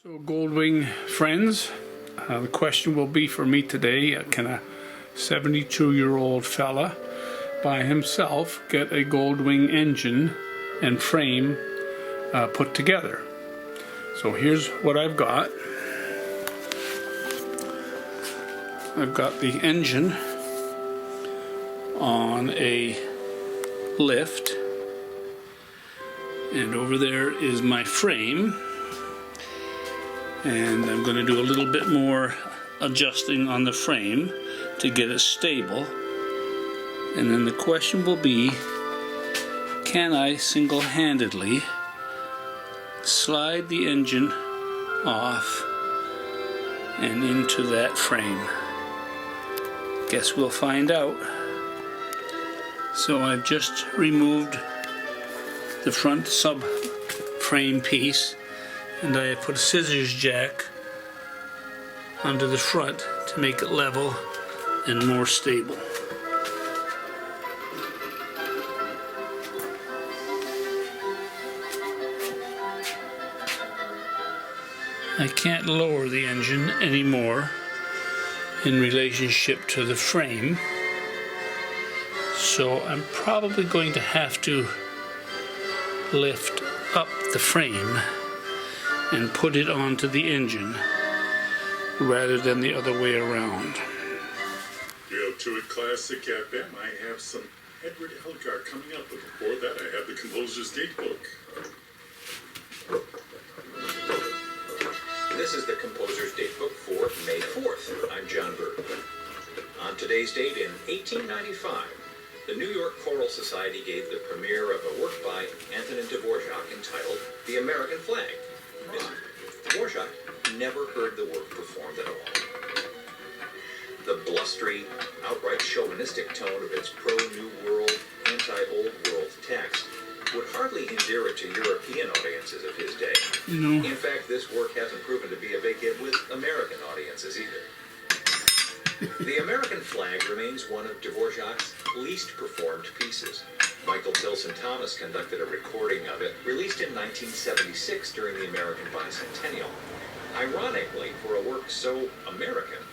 So Goldwing friends, the question will be for me today, can a 72-year-old fella by himself get a Goldwing engine and frame put together? So here's what I've got. I've got the engine on a lift, and over there is my frame. And I'm going to do a little bit more adjusting on the frame to get it stable. And then the question will be, can I single-handedly slide the engine off and into that frame? Guess we'll find out. So I've just removed the front subframe piece, and I have put a scissors jack onto the front to make it level and more stable. I can't lower the engine anymore in relationship to the frame, so I'm probably going to have to lift up the frame and put it onto the engine rather than the other way around. Real to it classic FM. I have some Edward Elgar coming up, but before that I have the composer's date book. This is the composer's date book for May 4th. I'm John Burke. On today's date in 1895, the New York Choral Society gave the premiere of a work by Antonin Dvorak entitled The American Flag. Dvorak never heard the work performed at all. The blustery, outright chauvinistic tone of its pro-New World, anti-Old World text would hardly endear it to European audiences of his day. In fact, this work hasn't proven to be a big hit with American audiences either. The American Flag remains one of Dvorak's least performed pieces. Michael Tilson Thomas conducted a recording of it, released in 1976 during the American Bicentennial. Ironically, for a work so American,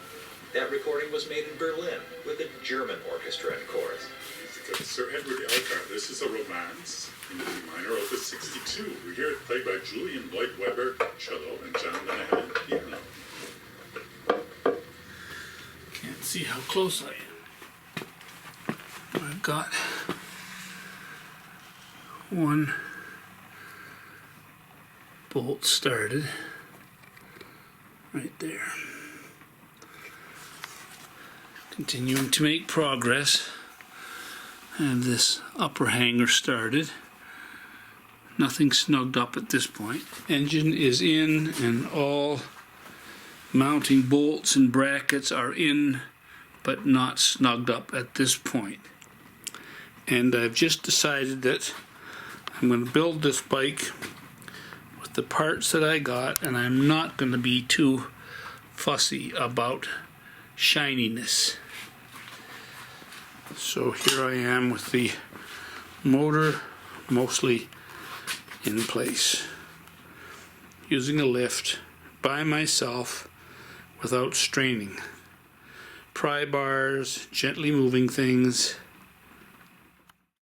that recording was made in Berlin with a German orchestra and chorus. Music of Sir Edward Elgar. This is a romance in D minor, opus 62. We hear it played by Julian Lloyd Webber, cello, and John Lanahan, piano. Can't see how close I am. I've got one bolt started right there. Continuing to make progress. I have this upper hanger started. Nothing snugged up at this point. Engine is in, and all mounting bolts and brackets are in, but not snugged up at this point. And I've just decided that I'm going to build this bike with the parts that I got, and I'm not going to be too fussy about shininess. So here I am with the motor mostly in place, using a lift by myself without straining. Pry bars, gently moving things,